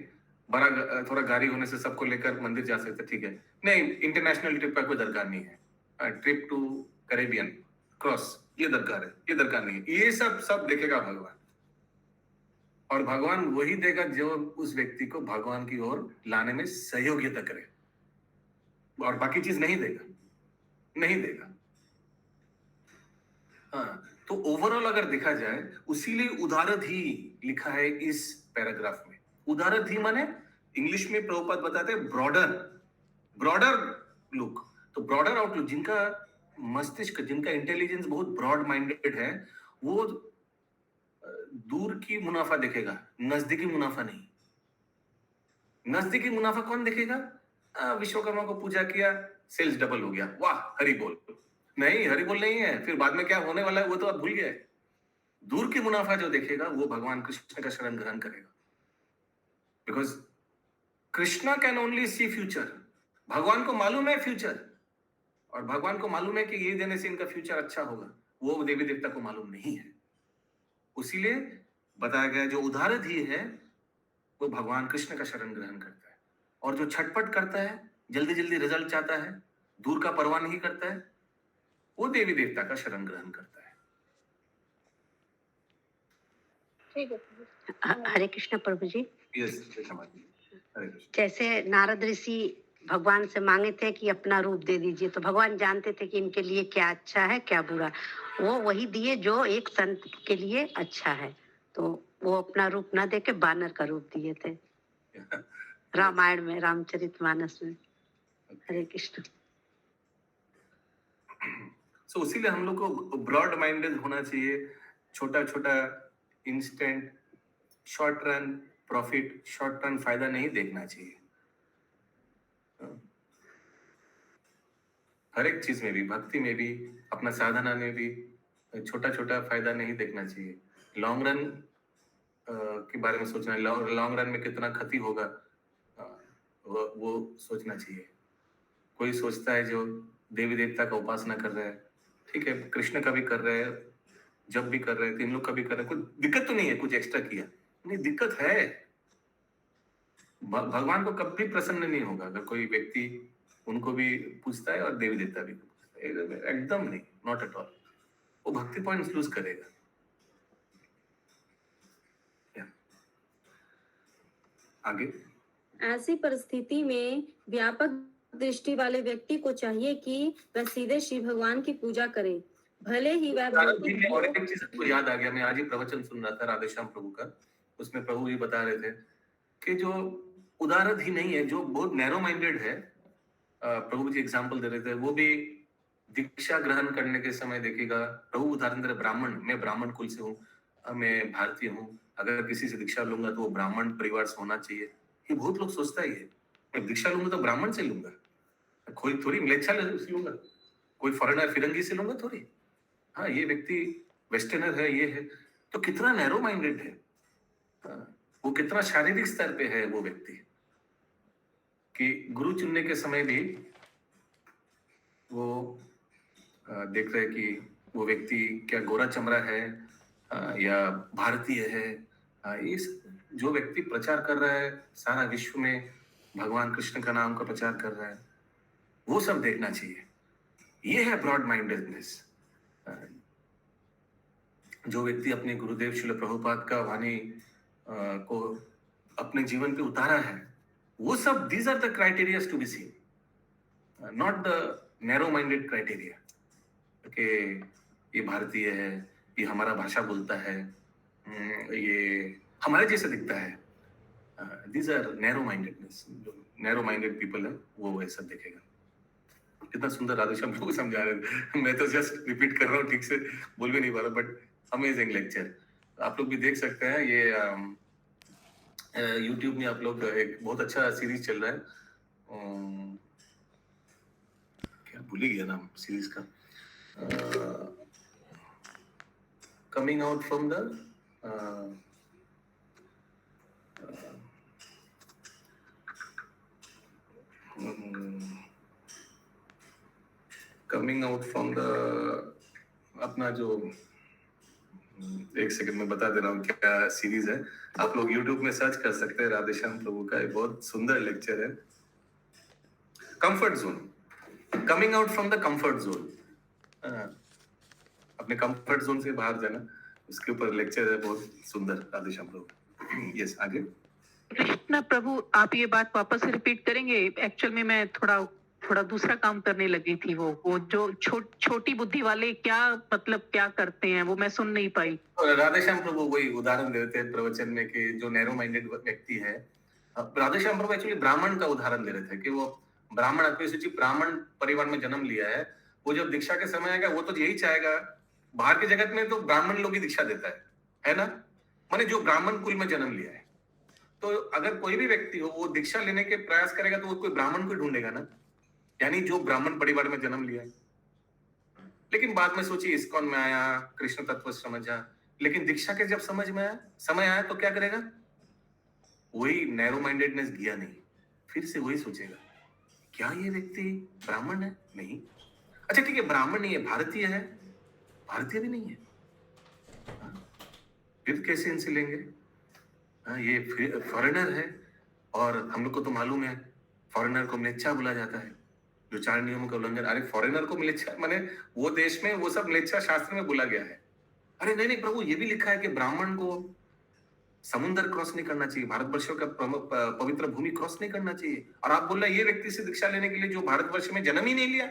बड़ा थोड़ा गाड़ी होने से सबको लेकर मंदिर जा सकते, ठीक है, नहीं इंटरनेशनल ट्रिप का कोई दरकार नहीं है, ट्रिप टू कैरेबियन क्रॉस ये दरकार है, ये दरकार नहीं है, ये सब देखेगा भगवान। और भगवान वही देगा जो उस व्यक्ति को भगवान की ओर लाने में सहयोगिता करे, और बाकी चीज नहीं देगा। हाँ, तो ओवरऑल अगर देखा जाए, उसीलिए उदारधि लिखा है इस पैराग्राफ में। उदारधि माने इंग्लिश में प्रभुपाद बताते हैं ब्रॉडर लुक। तो ब्रॉडर आउटलुक, जिनका मस्तिष्क, जिनका इंटेलिजेंस बहुत ब्रॉड माइंडेड है, वो दूर की मुनाफा देखेगा, नजदीकी मुनाफा नहीं। नजदीकी मुनाफा कौन देखेगा? विश्वकर्मा को पूजा किया, सेल्स डबल हो गया, वाह हरि बोल, नहीं, हरि बोल नहीं है। फिर बाद में क्या होने वाला है वो तो आप भूल गए। दूर की मुनाफा जो देखेगा वो भगवान कृष्ण का शरण ग्रहण करेगा, because Krishna can only see future. भगवान को मालूम है फ्यूचर, और भगवान को मालूम है कि ये देने से इनका फ्यूचर अच्छा होगा, वो देवी देवता को मालूम नहीं है। उसीलिए बताया गया जो उदारधी है वो भगवान कृष्ण का शरण ग्रहण करता है, और जो छटपट करता है, जल्दी जल्दी रिजल्ट चाहता है, दूर का परवाह नहीं करता है, वो देवी देवता का शरण ग्रहण करता है। ठीक है। हरे कृष्ण प्रभु जी। यस, हरे कृष्ण। जैसे नारद ऋषि भगवान से मांगे थे कि अपना रूप दे दीजिए, तो भगवान जानते थे कि इनके लिए क्या अच्छा है क्या बुरा, वो वही दिए जो एक संत के लिए अच्छा है। तो वो अपना रूप ना दे के बानर का रूप दिए थे रामायण में, रामचरितमानस में। हरे कृष्ण। सो उसीलिए हम लोग को ब्रॉड माइंडेड होना चाहिए। छोटा छोटा instant short run profit, short run फायदा नहीं देखना चाहिए। हर एक चीज में भी, भक्ति में भी, अपना साधना में भी छोटा छोटा फायदा नहीं देखना चाहिए। लॉन्ग रन के बारे में सोचना, लॉन्ग रन में कितना क्षति होगा वो सोचना चाहिए। कोई सोचता है जो देवी देवता का उपासना कर रहा है, ठीक है, कृष्ण का भी कर रहे हैं, जब भी कर रहे हैं, तीन लोग का भी कर रहे हैं, कोई दिक्कत तो नहीं है, कुछ एक्स्ट्रा किया नहीं, दिक्कत है। भगवान को कभी प्रसन्न नहीं होगा अगर कोई व्यक्ति उनको भी पूछता है और देवी देवता भी पूछता है, एकदम नहीं, नॉट एट ऑल। वो भक्ति पॉइंट्स लूज करेगा। आगे ऐसी परिस्थिति में व्यापक दृष्टि वाले व्यक्ति को चाहिए कि वह सीधे श्री भगवान की पूजा करे, भले ही वह और एक चीज को याद आ गया, मैं आज ही प्रवचन सुन रहा था राधेश्याम प्रभु का, उसमें प्रभु जी बता रहे थे कि जो उदारद ही नहीं है, जो बहुत नैरो माइंडेड है, प्रभु जी एग्जाम्पल दे रहे थे, वो भी दीक्षा ग्रहण करने के समय देखिएगा, प्रभु उदाहरण दे रहे, ब्राह्मण, मैं ब्राह्मण कुल से हूँ, मैं भारतीय हूँ, अगर किसी से दीक्षा लूंगा तो वो ब्राह्मण परिवार से होना चाहिए। ये बहुत लोग सोचता ही है, मैं दीक्षा लूंगा तो ब्राह्मण से लूंगा, कोई थोड़ी मिलेच्छा से लूंगा, कोई फॉरेनर फिरंगी से लूंगा थोड़ी। हाँ, ये व्यक्ति वेस्टर्नर है, ये है, तो कितना नैरो माइंडेड है। वो कितना शारीरिक स्तर पे है वो व्यक्ति, कि गुरु चुनने के समय भी वो देख रहे कि वो व्यक्ति क्या गोरा चमड़ा है या भारतीय है। इस जो व्यक्ति प्रचार कर रहा है सारा विश्व में, भगवान कृष्ण का नाम का प्रचार कर रहा है, वो सब देखना चाहिए। ये है ब्रॉड माइंडेडनेस। जो व्यक्ति अपने गुरुदेव श्रील प्रभुपाद का वाणी को अपने जीवन पे उतारा है, वो सब, these are the criteria to be seen, not the narrow minded criteria कि ये भारतीय है, ये हमारा भाषा बोलता है, ये हमारे जैसे दिखता है। These are narrow mindedness. जो नैरो माइंडेड पीपल है वो ऐसा देखेगा। कितना सुंदर राधेश्याम प्रभु समझा रहे थे, मैं तो जस्ट रिपीट कर रहा हूँ, ठीक से बोल भी नहीं पा रहा, बट अमेजिंग लेक्चर। आप लोग भी देख सकते हैं, ये YouTube में आप लोग एक बहुत अच्छा सीरीज चल रहा है, क्या भूल ही गया नाम सीरीज का, coming out from the coming out from the, अपना जो, एक सेकंड में बता दे रहा हूँ क्या सीरीज है। आप लोग YouTube में सर्च कर सकते हैं, राधेश्याम प्रभु का एक बहुत सुंदर लेक्चर है, comfort zone, coming out from the comfort zone. अपने कंफर्ट जोन से बाहर जाना, उसके ऊपर लेक्चर है बहुत सुंदर, राधेश्याम प्रभु। यस, आगे। कृष्ण प्रभु, आप ये बात वापस रिपीट करेंगे? एक्चुअल में मैं थोड़ा दूसरा काम करने लगी थी। वो जो छोटी बुद्धि वाले क्या मतलब क्या करते हैं वो मैं सुन नहीं पाई। राधेश्याम प्रभु वही उदाहरण देते हैं प्रवचन में कि जो नैरो माइंडेड व्यक्ति है, राधेश्याम प्रभु एक्चुअली ब्राह्मण का उदाहरण दे रहे थे कि वो ब्राह्मण, अपनी ब्राह्मण परिवार में जन्म लिया है, वो जब दीक्षा के समय आएगा वो तो यही चाहेगा, बाहर के जगत में तो ब्राह्मण लोग ही दीक्षा देता है ना, माने जो ब्राह्मण कुल में जन्म लिया है। तो अगर कोई भी व्यक्ति हो वो दीक्षा लेने के प्रयास करेगा तो वो कोई ब्राह्मण को ढूंढेगा ना, यानी जो ब्राह्मण परिवार में जन्म लिया है। लेकिन बाद में सोची इस्कॉन में आया, कृष्ण तत्व समझा, लेकिन दीक्षा के जब समझ में आया, समय आया तो क्या करेगा? वही नैरो माइंडेडनेस गया नहीं, फिर से वही सोचेगा क्या ये व्यक्ति ब्राह्मण है? नहीं। अच्छा ठीक है, ब्राह्मण नहीं है, भारतीय है? भारतीय भी नहीं है। फिर कैसे इनसे लेंगे? ये फॉरेनर है, और हम लोग को तो मालूम है फॉरेनर को म्लेच्छा बोला जाता है, जो 4 नियमों का उल्लंघन। अरे फॉरेनर को म्लेच्छा माने वो देश में वो सब म्लेच्छा शास्त्र में बोला गया है। अरे नहीं नहीं प्रभु, ये भी लिखा है कि ब्राह्मण को समुद्र क्रॉस नहीं करना चाहिए, भारतवर्षों का पवित्र भूमि क्रॉस नहीं करना चाहिए, और आप बोल रहे हैं ये व्यक्ति से दीक्षा लेने के लिए जो भारतवर्ष में जन्म ही नहीं लिया।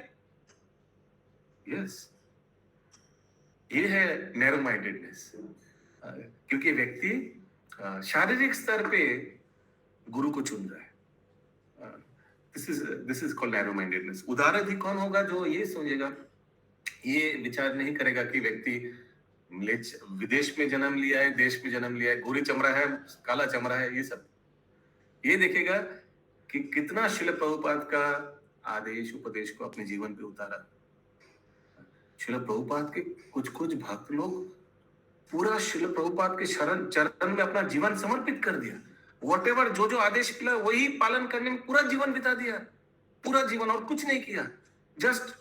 यस, ये है नैरो माइंडेडनेस, क्योंकि व्यक्ति शारीरिक स्तर पे गुरु को चुन रहा है। This is called narrow mindedness. उदारत ही कौन होगा जो ये सोचेगा, ये विचार नहीं करेगा कि व्यक्ति विदेश में जन्म लिया है, देश में जन्म लिया है, गोरी चमड़ा है, काला चमड़ा है, ये सब ये देखेगा कि कितना शिल प्रभुपाद का आदेश उपदेश को अपने जीवन पे उतारा। शिल प्रभुपाद के कुछ भक्त लोग पूरा शिल प्रभुपाद के चरण में अपना जीवन समर्पित कर दिया। व्हाटएवर जो आदेश मिला वही पालन करने में पूरा जीवन बिता दिया, पूरा जीवन, और कुछ नहीं किया। जस्ट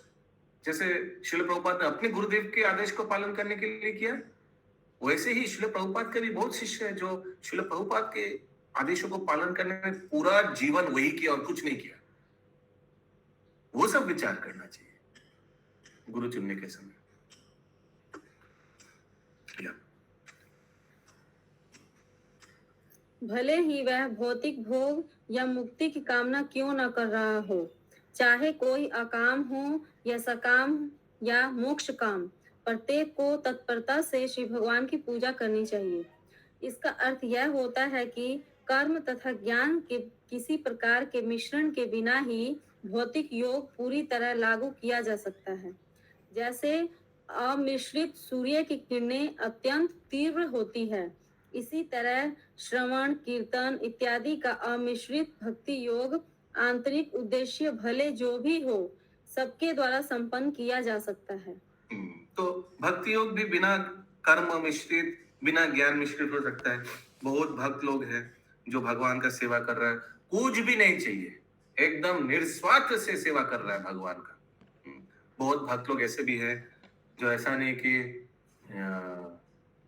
जैसे शिल प्रभुपाद ने अपने गुरुदेव के आदेश को पालन करने के लिए किया, वैसे ही शिल प्रभुपाद के भी बहुत शिष्य है जो शिल प्रभुपाद के आदेशों को पालन करने में पूरा जीवन वही किया और कुछ नहीं किया। वो सब विचार करना चाहिए गुरु चुनने के समय। भले ही वह भौतिक भोग या मुक्ति की कामना क्यों न कर रहा हो, चाहे कोई अकाम हो या सकाम या मोक्ष काम, प्रत्येक को तत्परता से श्री भगवान की पूजा करनी चाहिए। इसका अर्थ यह होता है कि कर्म तथा ज्ञान के किसी प्रकार के मिश्रण के बिना ही भौतिक योग पूरी तरह लागू किया जा सकता है। जैसे अमिश्रित सूर्य की किरणें अत्यंत तीव्र होती है, इसी तरह श्रवण, कीर्तन इत्यादि का अमिश्रित भक्ति योग आंतरिक उद्देश्य भले जो भी हो, सबके द्वारा संपन्न किया जा सकता है। तो भक्ति योग भी बिना कर्म मिश्रित, बिना ज्ञान मिश्रित हो सकता है। बहुत भक्त लोग हैं जो भगवान का सेवा कर रहा है, कुछ भी नहीं चाहिए, एकदम निस्वार्थ से सेवा कर रहा है भगवान का। बहुत भक्त लोग ऐसे भी हैं जो ऐसा नहीं कि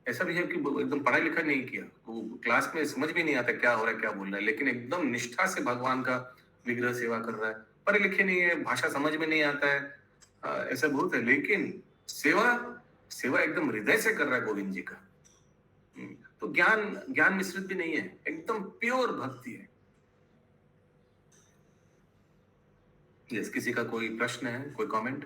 ऐसा भी है कि एकदम पढ़ाई लिखा नहीं किया, वो क्लास में समझ भी नहीं आता क्या हो रहा है, क्या बोल रहा है, लेकिन एकदम निष्ठा से भगवान का विग्रह सेवा कर रहा है। पढ़े लिखे नहीं है, भाषा समझ में नहीं आता है, ऐसा बहुत है, लेकिन सेवा एकदम हृदय से कर रहा है गोविंद जी का। तो ज्ञान मिश्रित भी नहीं है, एकदम प्योर भक्ति है। यस, किसी का कोई प्रश्न है, कोई कमेंट?